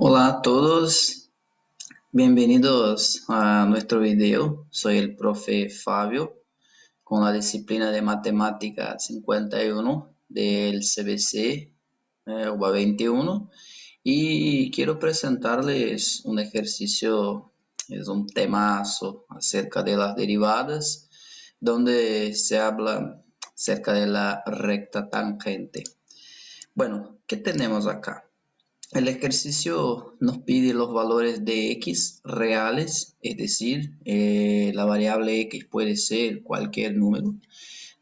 Hola a todos, bienvenidos a nuestro video. Soy el profe Fabio con la disciplina de Matemática 51 del CBC UBA 21 y quiero presentarles un ejercicio, es un temazo acerca de las derivadas, donde se habla acerca de la recta tangente. Bueno, ¿qué tenemos acá? El ejercicio nos pide los valores de x reales, es decir, la variable x puede ser cualquier número,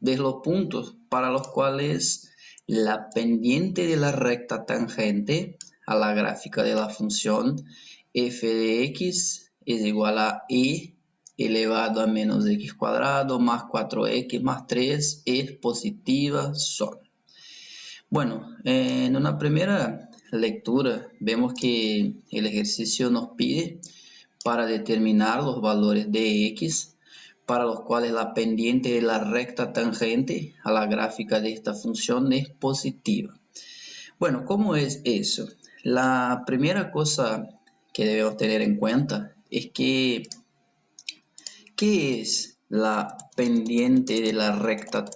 de los puntos para los cuales la pendiente de la recta tangente a la gráfica de la función f de x es igual a e elevado a menos x cuadrado más 4x más 3 es positiva son. Bueno, en una primera lectura vemos que el ejercicio nos pide para determinar los valores de x para los cuales la pendiente de la recta tangente a la gráfica de esta función es positiva. Bueno, ¿cómo es eso? La primera cosa que debemos tener en cuenta es que, ¿qué es la pendiente de la recta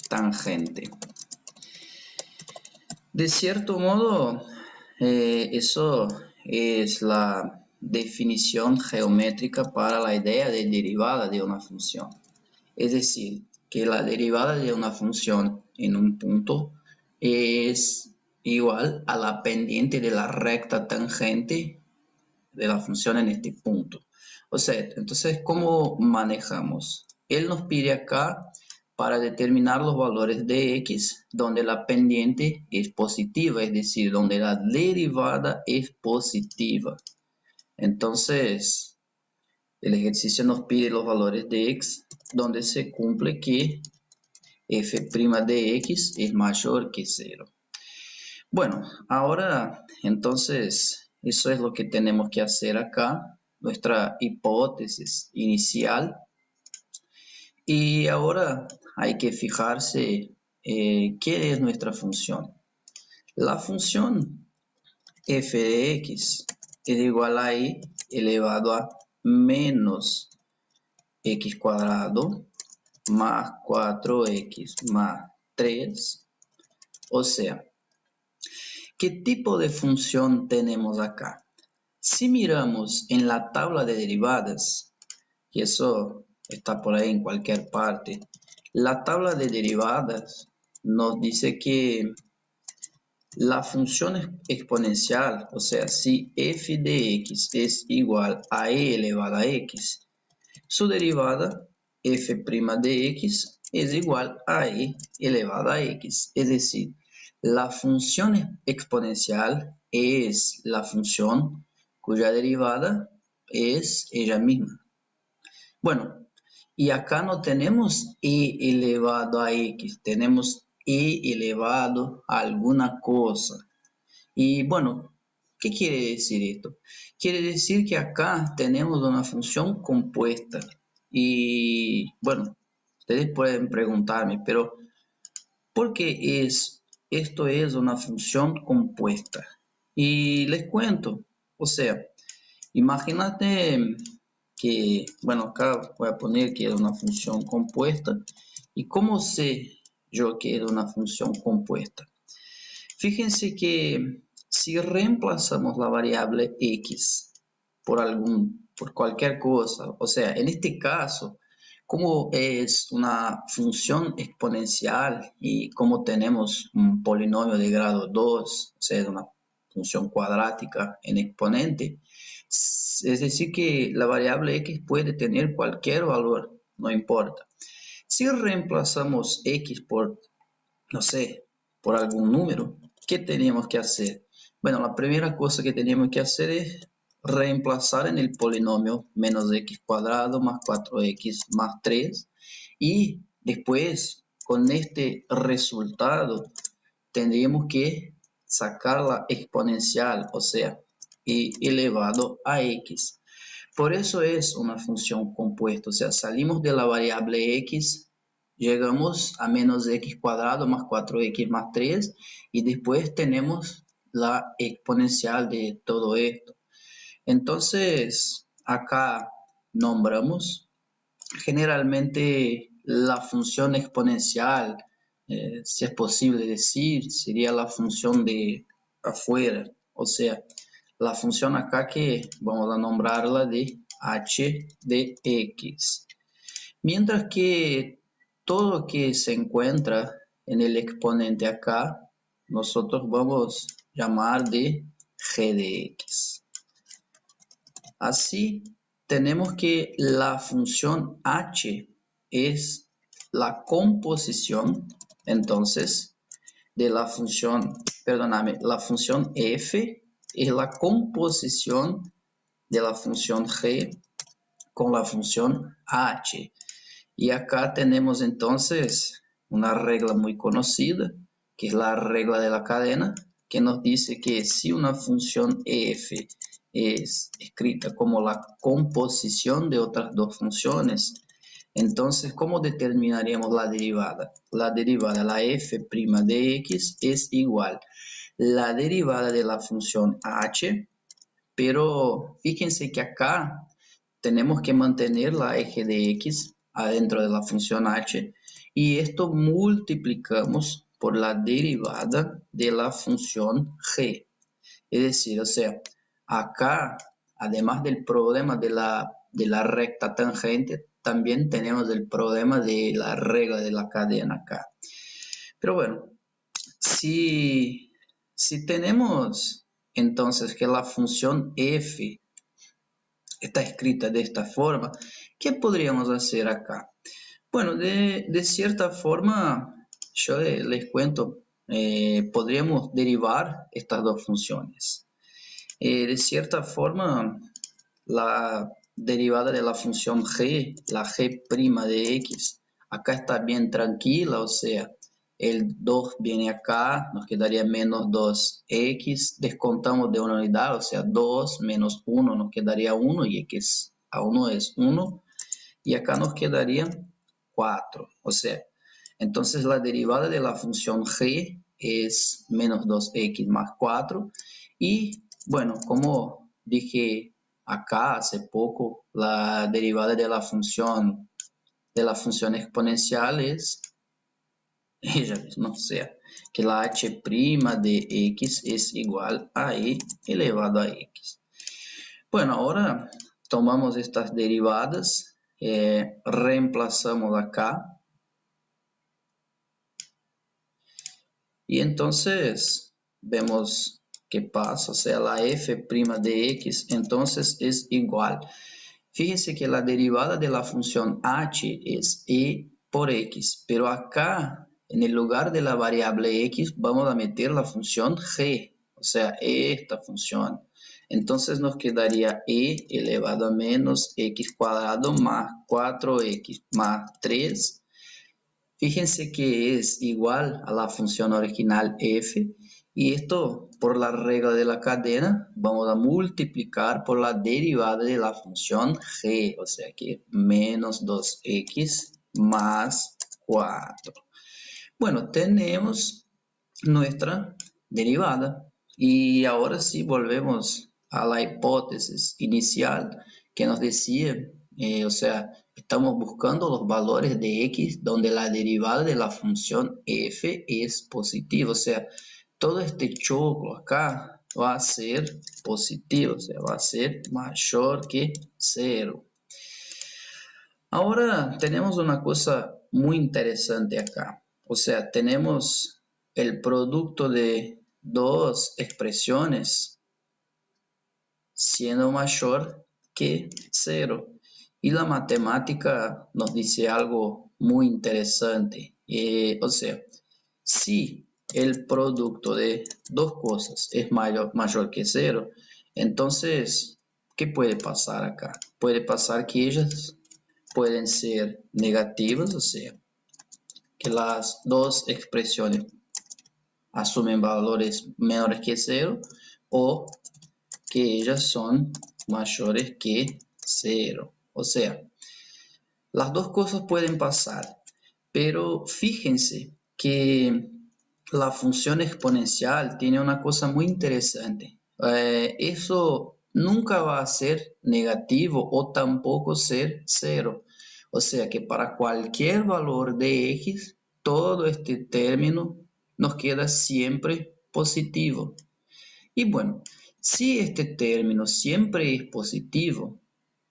tangente? De cierto modo, eso es la definición geométrica para la idea de derivada de una función. Es decir, que la derivada de una función en un punto es igual a la pendiente de la recta tangente de la función en este punto. O sea, entonces, ¿cómo manejamos? Él nos pide acá para determinar los valores de x, donde la pendiente es positiva, es decir, donde la derivada es positiva. Entonces, el ejercicio nos pide los valores de x, donde se cumple que f' de x es mayor que 0. Bueno, ahora entonces eso es lo que tenemos que hacer acá, nuestra hipótesis inicial. Y ahora hay que fijarse qué es nuestra función. La función f de x es igual a y elevado a menos x cuadrado más 4x más 3. O sea, ¿qué tipo de función tenemos acá? Si miramos en la tabla de derivadas, y eso está por ahí en cualquier parte, la tabla de derivadas nos dice que la función exponencial, o sea, si f de x es igual a e elevado a x, su derivada f' de x es igual a e elevado a x. Es decir, la función exponencial es la función cuya derivada es ella misma. Bueno, y acá no tenemos e elevado a x, tenemos e elevado a alguna cosa. Y bueno, ¿qué quiere decir esto? Quiere decir que acá tenemos una función compuesta. Y bueno, ustedes pueden preguntarme, pero ¿por qué esto es una función compuesta? Y les cuento, o sea, imagínate que, bueno, acá voy a poner que es una función compuesta. ¿Y cómo sé yo que es una función compuesta? Fíjense que si reemplazamos la variable x por cualquier cosa, o sea, en este caso, como es una función exponencial y como tenemos un polinomio de grado 2, o sea, una función cuadrática en exponente, es decir que la variable x puede tener cualquier valor, no importa. Si reemplazamos x por, no sé, por algún número, ¿qué tenemos que hacer? Bueno, la primera cosa que tenemos que hacer es reemplazar en el polinomio menos x cuadrado más 4x más 3 y después con este resultado tendríamos que sacar la exponencial, o sea, y elevado a x. Por eso es una función compuesta, o sea, salimos de la variable x, llegamos a menos x cuadrado más 4x más 3 y después tenemos la exponencial de todo esto. Entonces, acá nombramos generalmente la función exponencial, si es posible decir, sería la función de afuera, o sea, la función acá que vamos a nombrarla de h de x. Mientras que todo lo que se encuentra en el exponente acá, nosotros vamos a llamar de g de x. Así, tenemos que la función h es la composición, entonces, de la función, perdóname, la función f es la composición de la función g con la función h. Y acá tenemos entonces una regla muy conocida, que es la regla de la cadena, que nos dice que si una función f es escrita como la composición de otras dos funciones, entonces, ¿cómo determinaríamos la derivada? La derivada, la f' de x es igual la derivada de la función h, pero fíjense que acá tenemos que mantener la eje de x adentro de la función h y esto multiplicamos por la derivada de la función g. Es decir, o sea, acá, además del problema de la recta tangente, también tenemos el problema de la regla de la cadena acá. Pero bueno, si tenemos entonces que la función f está escrita de esta forma, ¿qué podríamos hacer acá? Bueno, de cierta forma, yo les cuento, podríamos derivar estas dos funciones. De cierta forma, la derivada de la función g, la g' de x, acá está bien tranquila, o sea, el 2 viene acá, nos quedaría menos 2x, descontamos de una unidad, o sea, 2 menos 1 nos quedaría 1 y x a 1 es 1, y acá nos quedaría 4, o sea, entonces la derivada de la función g es menos 2x más 4, y bueno, como dije acá hace poco, la derivada de la función exponencial es ella misma, o sea, que la h' de x es igual a e elevado a x. Bueno, ahora tomamos estas derivadas, reemplazamos acá, y entonces vemos qué pasa, o sea, la f' de x entonces es igual. Fíjense que la derivada de la función h es e por x, pero acá, en el lugar de la variable x, vamos a meter la función g, o sea, esta función. Entonces nos quedaría e elevado a menos x cuadrado más 4x más 3. Fíjense que es igual a la función original f, y esto por la regla de la cadena vamos a multiplicar por la derivada de la función g, o sea que menos 2x más 4. Bueno, tenemos nuestra derivada y ahora sí volvemos a la hipótesis inicial que nos decía, o sea, estamos buscando los valores de x donde la derivada de la función f es positiva, o sea, todo este choclo acá va a ser positivo, o sea, va a ser mayor que 0. Ahora tenemos una cosa muy interesante acá, o sea, tenemos el producto de dos expresiones siendo mayor que 0. Y la matemática nos dice algo muy interesante. O sea, si el producto de dos cosas es mayor que 0, entonces, ¿qué puede pasar acá? Puede pasar que ellas pueden ser negativas, o sea, que las dos expresiones asumen valores menores que 0, o que ellas son mayores que 0. O sea, las dos cosas pueden pasar, pero fíjense que la función exponencial tiene una cosa muy interesante. Eso nunca va a ser negativo o tampoco ser cero. O sea que para cualquier valor de x, todo este término nos queda siempre positivo. Y bueno, si este término siempre es positivo,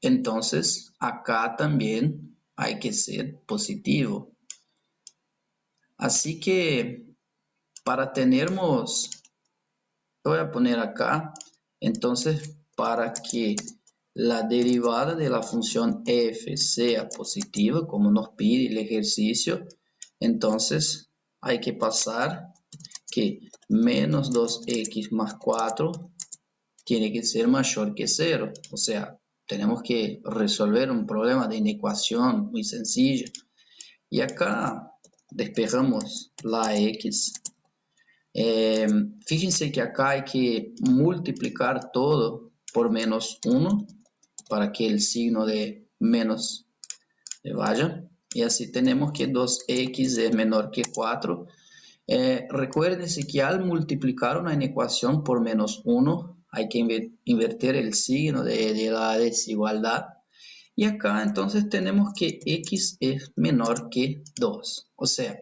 entonces acá también hay que ser positivo. Así que para tenermos, voy a poner acá, entonces para que la derivada de la función f sea positiva, como nos pide el ejercicio, entonces hay que pasar que menos 2x más 4 tiene que ser mayor que 0. O sea, tenemos que resolver un problema de inecuación muy sencilla. Y acá despejamos la x. Fíjense que acá hay que multiplicar todo por menos 1 para que el signo de menos se vaya. Y así tenemos que 2x es menor que 4. Recuérdense que al multiplicar una inecuación por menos 1 hay que invertir el signo de la desigualdad. Y acá entonces tenemos que x es menor que 2. O sea,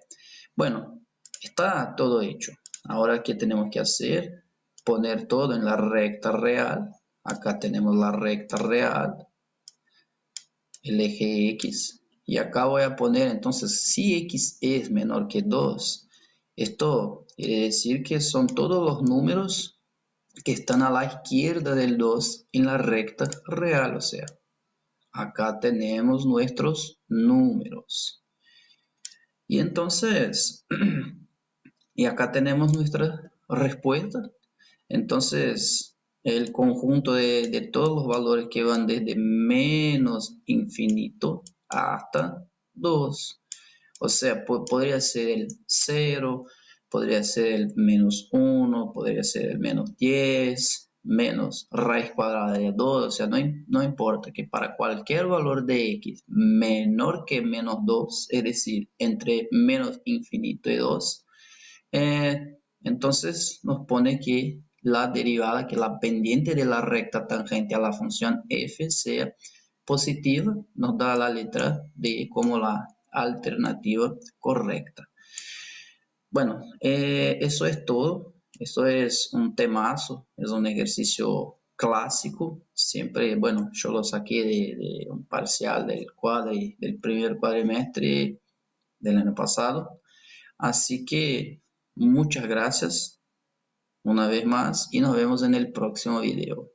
bueno, está todo hecho. Ahora, ¿qué tenemos que hacer? Poner todo en la recta real. Acá tenemos la recta real, el eje X. Y acá voy a poner entonces, si X es menor que 2, esto quiere decir que son todos los números que están a la izquierda del 2 en la recta real. O sea, acá tenemos nuestros números. Y entonces, y acá tenemos nuestra respuesta. Entonces, el conjunto de todos los valores que van desde menos infinito hasta 2. O sea, podría ser el 0, podría ser el menos 1, podría ser el menos 10, menos raíz cuadrada de 2. O sea, no importa que para cualquier valor de x menor que menos 2, es decir, entre menos infinito y 2, entonces nos pone que la derivada, que la pendiente de la recta tangente a la función f sea positiva, nos da la letra D como la alternativa correcta. Bueno, eso es todo. Eso es un temazo, es un ejercicio clásico. Siempre, bueno, yo lo saqué de un parcial del primer cuatrimestre del año pasado. Así que muchas gracias una vez más y nos vemos en el próximo video.